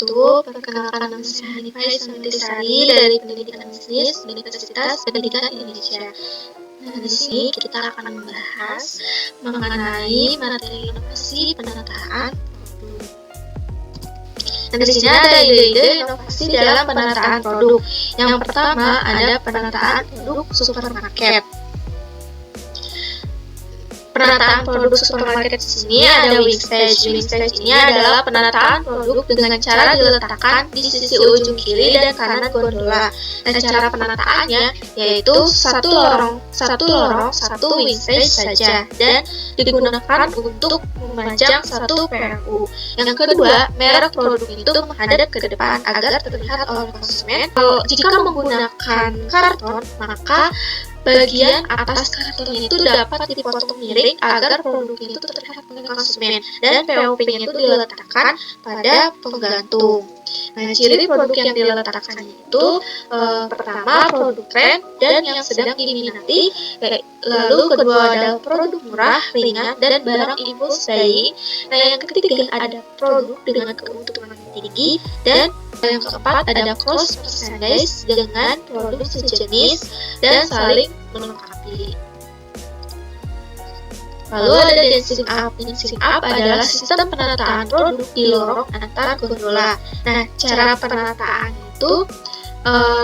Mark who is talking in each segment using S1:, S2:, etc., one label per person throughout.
S1: wabarakatuh. Perkenalkan, nama saya Hanifah Santisari dari Pendidikan Bisnis Universitas Pendidikan Indonesia. Nah, di sini kita akan membahas mengenai materi inovasi penataan produk. Nah, di sini ada ide-ide inovasi dalam penataan produk. Yang pertama ada penataan produk supermarket. Penataan produk supermarket di sini ada wing stage. Wing stage ini adalah penataan produk dengan cara diletakkan di sisi ujung kiri dan kanan gondola. Nah, cara penataannya yaitu satu lorong, satu wing stage saja dan digunakan untuk memajang satu PLU. Yang kedua, merek produk itu menghadap ke depan agar terlihat oleh konsumen. Jika menggunakan karton, maka bagian atas kartonnya itu dapat dipotong miring agar produk itu terlihat oleh konsumen dan POP-nya itu diletakkan pada penggantung. Nah, ciri produk yang diletakkan itu pertama produk tren dan yang sedang diminati, lalu kedua adalah produk murah, ringan, dan barang impulse buying. Nah, yang ketiga ada produk dengan keuntungan tinggi, dan yang keempat ada cross merchandise dengan produk sejenis dan saling melengkapi. Lalu ada dancing up. Dancing up adalah sistem penataan produk di lorong antar gondola. Nah, cara penataan itu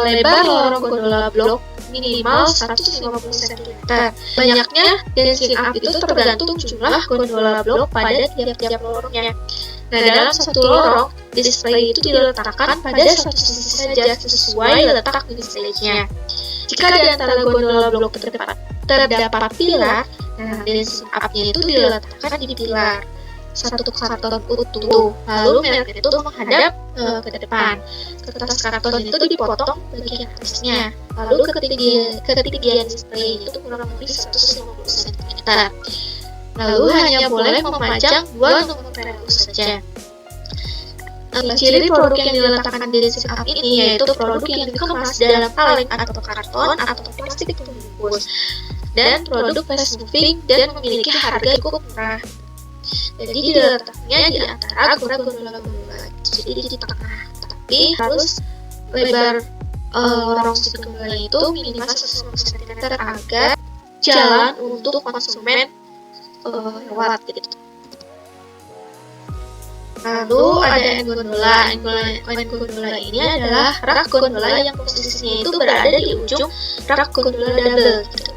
S1: lebar lorong gondola blok minimal 150 cm. Banyaknya dancing up itu tergantung jumlah gondola blok pada tiap-tiap lorongnya. Nah, dalam satu lorong, display itu diletakkan pada satu sisi saja sesuai letak displaynya. Jika di antara gondola blok terdapat pilar, nah, dancing up-nya itu diletakkan di pilar satu karton utuh, lalu merek itu menghadap ke depan. Kertas karton itu dipotong bagian atasnya, lalu ketinggian display itu kurang lebih 150 cm. Lalu hanya boleh memajang 2 nomor PLU saja. Ciri produk yang diletakkan di dancing up ini yaitu produk yang dikemas dalam kaleng atau karton atau plastik pembungkus, dan produk fast moving dan memiliki harga cukup murah. Jadi diletaknya di antara gondola-gondola, jadi di tengah, tapi harus lebar lorong si gondola itu minimal 150 cm agar jalan untuk konsumen lewat gitu. Lalu ada end gondola. End gondola ini adalah rak gondola yang posisinya itu berada di ujung rak gondola double gitu.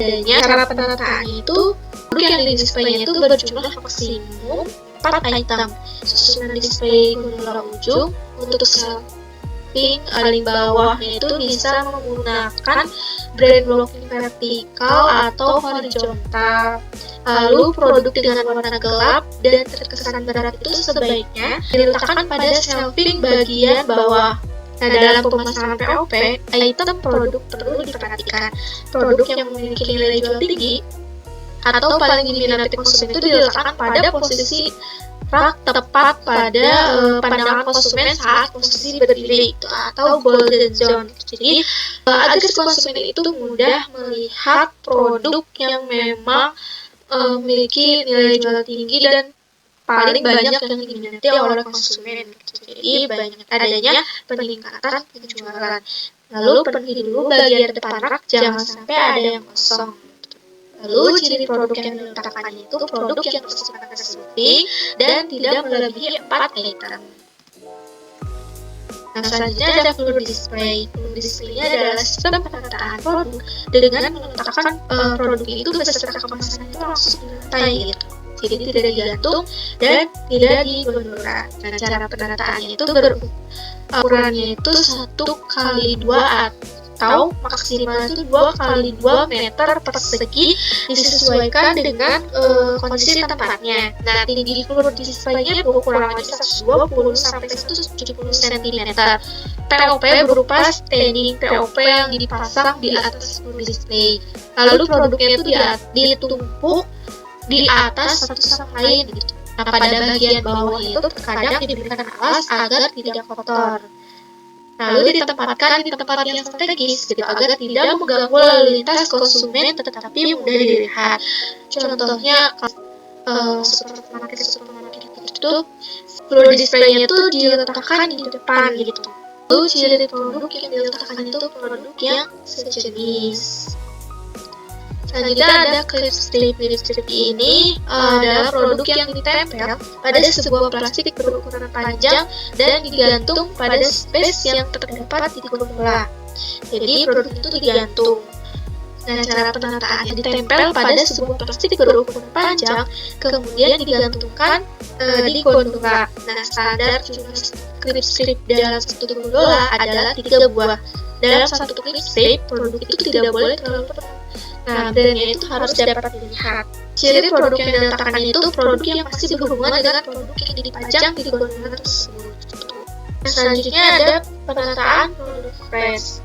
S1: Dan cara penataannya itu produk yang di display-nya itu berjumlah maksimum 4 item. Susunan display gondola ujung untuk shelving paling bawahnya itu bisa menggunakan brand blocking vertikal atau horizontal. Lalu produk dengan warna gelap dan terkesan berat itu sebaiknya diletakkan pada shelving bagian bawah. Nah, dalam pemasaran POP, item produk perlu diperhatikan. Produk yang memiliki nilai jual tinggi atau paling diminati konsumen itu diletakkan pada posisi rak tepat pada pandangan konsumen saat posisi berdiri atau golden zone. Jadi agar konsumen itu mudah melihat produk yang memang memiliki nilai jual tinggi dan paling banyak yang diminati oleh konsumen. Jadi banyak adanya peningkatan penjualan. Lalu penuhi dulu bagian depan rak, jangan sampai ada yang kosong. Lalu ciri produk yang diletakkan itu produk yang bersifat spesifik dan tidak melebihi 4 item. Nah, selanjutnya ada full display. Full display-nya adalah sistem penataan produk dengan meletakkan produk itu beserta kemasan itu langsung di lantai gitu. Jadi tidak digantung dan tidak digondola. Nah, cara penataannya itu ukurannya itu 1x2 atau maksimal itu 2x2 meter persegi disesuaikan dengan kondisi tempatnya. Nah, tinggi full display-nya kurang lebih 120 sampai 170 cm. POP berupa standing POP yang dipasang di atas full display. Lalu produknya itu ditumpuk di atas satu sama lain gitu. Nah, pada bagian bawah itu terkadang diberikan alas agar tidak kotor. Lalu ditempatkan di tempat yang strategis gitu, agar tidak mengganggu lalu lintas konsumen tetapi mudah dilihat. Contohnya supermarket itu Floor display-nya tuh diletakkan di depan gitu. Lalu ciri produk yang diletakkan itu produk yang sejenis. Selanjutnya ada clip strip. Clip strip ini adalah produk yang ditempel pada sebuah plastik berukuran panjang dan digantung pada space yang terdapat di gondola. Jadi produk itu digantung. Nah, cara penataannya ditempel pada sebuah plastik berukuran panjang, kemudian digantungkan di gondola. Nah, standar jumlah clip strip dalam satu gondola adalah 3 buah. Dalam satu clip strip, produk itu tidak boleh terlalu penuh. Nah, brandnya itu harus dapat dilihat. Ciri produk yang diletakkan itu produk yang masih berhubungan dengan produk yang dipajang di gondola tersebut. Nah, selanjutnya ada penataan produk fresh.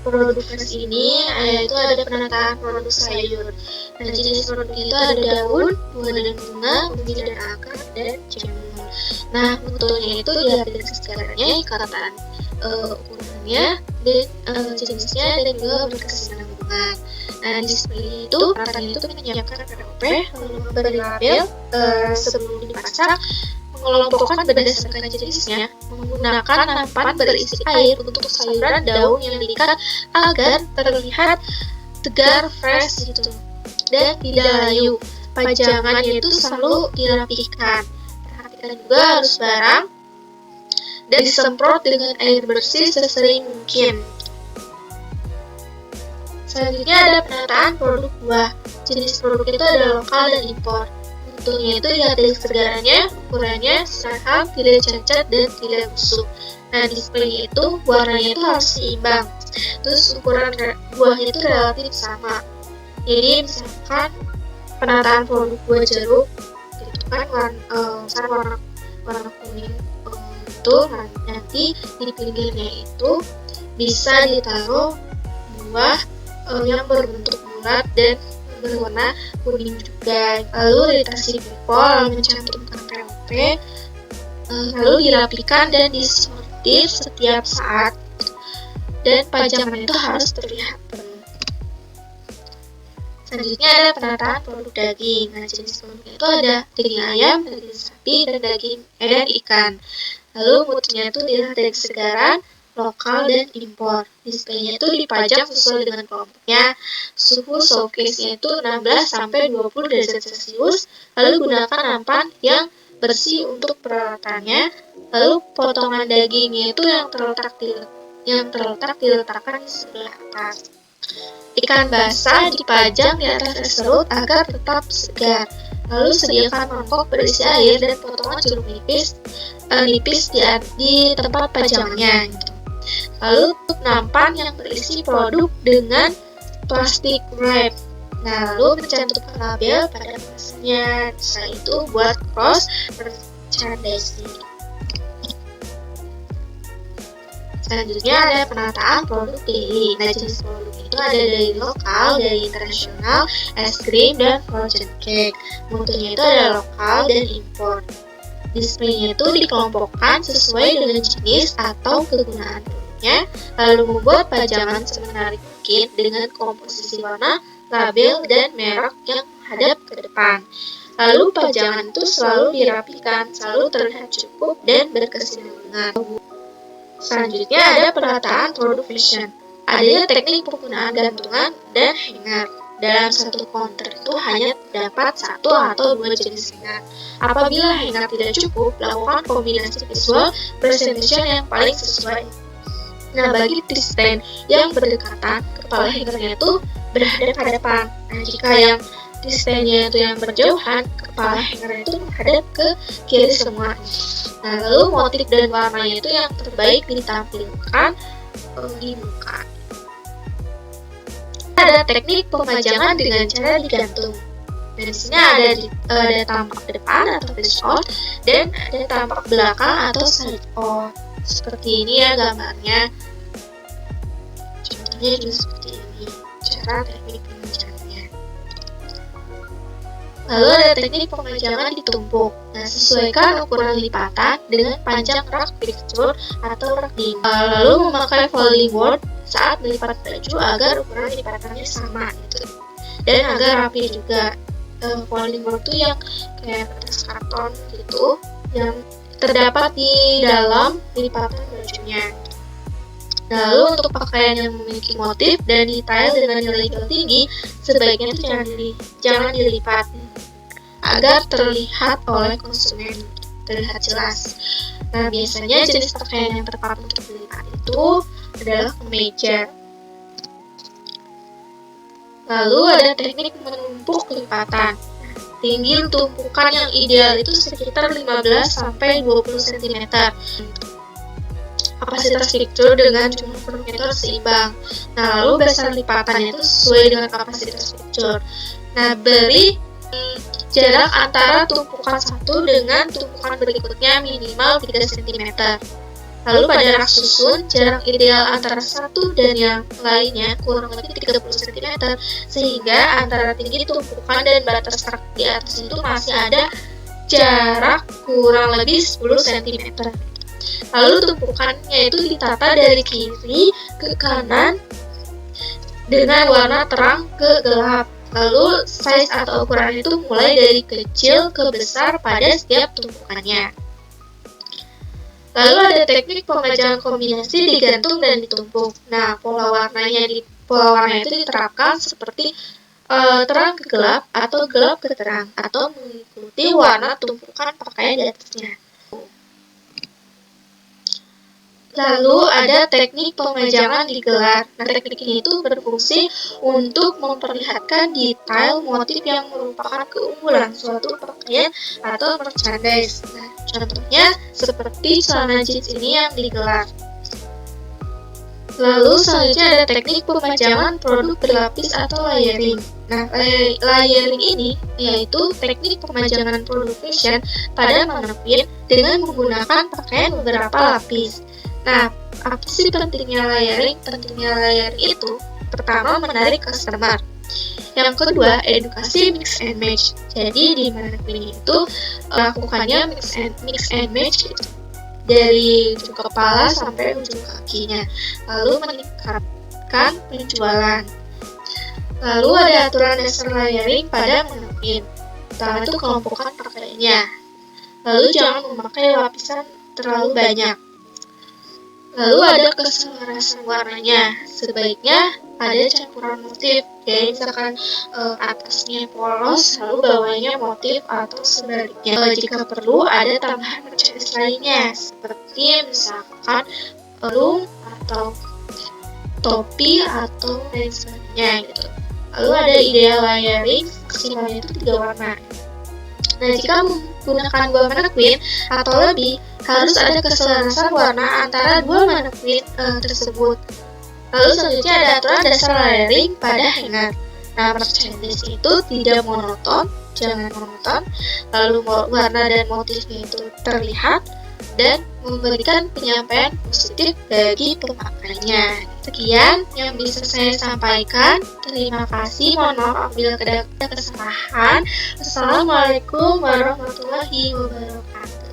S1: Produk fresh ini yaitu ada penataan produk sayur. Nah, jenis produk itu ada daun, buah dan bunga, umbi dan akar, dan jamur. Nah, mutunya itu dilihat dari sejarahnya, ikatan ukurannya, dan jenisnya, dan juga berkesinambungan. Nah, display itu penataan itu menyiapkan POP, lalu memberi label sebelum dipasang, mengelompokkan berdasarkan jenisnya, menggunakan nampan berisi air untuk sayuran daun yang diikat agar terlihat segar, fresh gitu, dan tidak layu. Pajangannya itu selalu dirapihkan. Perhatikan juga arus barang dan disemprot dengan air bersih sesering mungkin. Selanjutnya ada penataan produk buah. Jenis produk itu ada lokal dan impor. Bentuknya itu lihat dari kesegarannya, ukurannya, sehat, tidak cacat, dan tidak busuk. Nah, display itu warnanya itu harus seimbang. Terus ukuran buahnya itu relatif sama. Jadi misalkan penataan produk buah jeruk itu kan warna kuning itu nanti di pinggirnya itu bisa ditaruh buah yang berbentuk bulat dan berwarna kuning juga. Lalu dikasih bipol, mencantumkan POP, lalu dirapikan dan disortir setiap saat, dan pajangan itu harus terlihat penuh. Selanjutnya ada penataan produk daging. Nah, jenis produknya itu ada daging ayam, daging sapi, dan dan ikan. Lalu mutunya itu dilihat dari kesegaran, lokal, dan impor. Displaynya itu dipajang sesuai dengan kelompoknya. Suhu showcase-nya itu 16-20 derajat Celcius. Lalu gunakan nampan yang bersih untuk peralatannya. Lalu potongan dagingnya itu yang terletak diletakkan di sebelah atas. Ikan basah dipajang di atas es serut agar tetap segar. Lalu sediakan mangkok berisi air dan potongan jeruk nipis di tempat pajangannya. Gitu. Lalu nampan yang berisi produk dengan plastik wrap. Nah, lalu mencantumkan label pada kemasannya. Setelah itu buat cross merchandising. Selanjutnya ada penataan produk daily. Nah, jenis produk itu ada dari lokal, dari internasional, es krim, dan frozen cake. Mutunya itu ada lokal dan impor. Displaynya itu dikelompokkan sesuai dengan jenis atau kegunaan produknya, lalu membuat pajangan semenarik mungkin dengan komposisi warna, label, dan merek yang menghadap ke depan. Lalu pajangan itu selalu dirapikan, selalu terlihat cukup dan berkesinambungan. Selanjutnya ada penataan produk fashion. Adanya teknik penggunaan gantungan dan hanger. Dalam satu counter itu hanya terdapat 1 atau 2 jenis hanger. Apabila hanger tidak cukup, lakukan kombinasi visual presentation yang paling sesuai. Nah, bagi stand yang berdekatan, kepala hangernya itu berhadapan-hadapan. Nah, jika yang stand-nya itu yang berjauhan, kepala hangernya itu menghadap ke kiri semua. Nah, lalu motif dan warnanya itu yang terbaik ditampilkan di muka. Ada teknik pemajangan dengan cara digantung. Dan di sini ada tampak depan atau face out, dan ada tampak belakang atau side out. Seperti ini ya gambarnya. Contohnya juga seperti ini. Cara teknik pemajangannya. Lalu ada teknik pemajangan ditumpuk. Nah, sesuaikan ukuran lipatan dengan panjang rak fixture atau rak dinding. Lalu memakai folding board saat melipat baju agar ukuran lipatannya sama gitu. Dan agar rapi juga. Folding board itu yang kayak kertas karton gitu, yang terdapat di dalam lipatan bajunya. Lalu untuk pakaian yang memiliki motif dan detail dengan nilai jual tinggi, sebaiknya itu jangan dilipat agar terlihat oleh konsumen, terlihat jelas. Nah, biasanya jenis pakaian yang tepat untuk dilipat itu adalah kemeja. Lalu ada teknik menumpuk lipatan. Tinggi tumpukan yang ideal itu sekitar 15-20 cm. Kapasitas fixture dengan jumlah per meter seimbang. Nah, lalu besar lipatannya itu sesuai dengan kapasitas fixture. Nah, beri jarak antara tumpukan satu dengan tumpukan berikutnya minimal 3 cm. Lalu pada rak susun, jarak ideal antara satu dan yang lainnya kurang lebih 30 cm, sehingga antara tinggi tumpukan dan batas rak di atas itu masih ada jarak kurang lebih 10 cm. Lalu tumpukannya itu ditata dari kiri ke kanan dengan warna terang ke gelap. Lalu size atau ukuran itu mulai dari kecil ke besar pada setiap tumpukannya. Lalu ada teknik pemajangan kombinasi digantung dan ditumpuk. Nah, pola warna itu diterapkan seperti terang ke gelap atau gelap ke terang, atau mengikuti warna tumpukan pakaian di atasnya. Lalu ada teknik pemajangan digelar. Nah, teknik ini itu berfungsi untuk memperlihatkan detail motif yang merupakan keunggulan suatu pakaian atau merchandise. Nah, contohnya seperti celana jeans ini yang digelar. Lalu selanjutnya ada teknik pemajangan produk berlapis atau layering. Nah, layering ini yaitu teknik pemajangan produk fashion pada mannequin dengan menggunakan pakaian beberapa lapis. Nah, apa sih pentingnya layering? Pentingnya layering itu pertama menarik customer. Yang kedua, edukasi mix and match. Jadi di mannequin itu lakukannya mix and match gitu, dari ujung kepala sampai ujung kakinya. Lalu meningkatkan penjualan. Lalu ada aturan dasar layering pada mannequin. Pertama itu kelompokan pakaiannya. Lalu jangan memakai lapisan terlalu banyak. Lalu ada keselarasan warnanya. Sebaiknya ada campuran motif. Jadi misalkan atasnya polos, lalu bawahnya motif atau sebaliknya. Jika perlu ada tambahan merchandise lainnya, seperti misalkan kalung atau topi atau lain sebagainya gitu. Lalu ada ideal layering, maksimalnya itu 3 warna. Nah, jika menggunakan 2 mannequin atau lebih, harus ada keselarasan warna antara 2 mannequin tersebut. Lalu selanjutnya ada aturan dasar layering pada hanger. Nah, merchandise itu tidak monoton, jangan monoton. Lalu warna dan motifnya itu terlihat dan memberikan penyampaian positif bagi pemakainya. Sekian yang bisa saya sampaikan. Terima kasih. Mohon maaf apabila ada kesalahan. Assalamualaikum warahmatullahi wabarakatuh.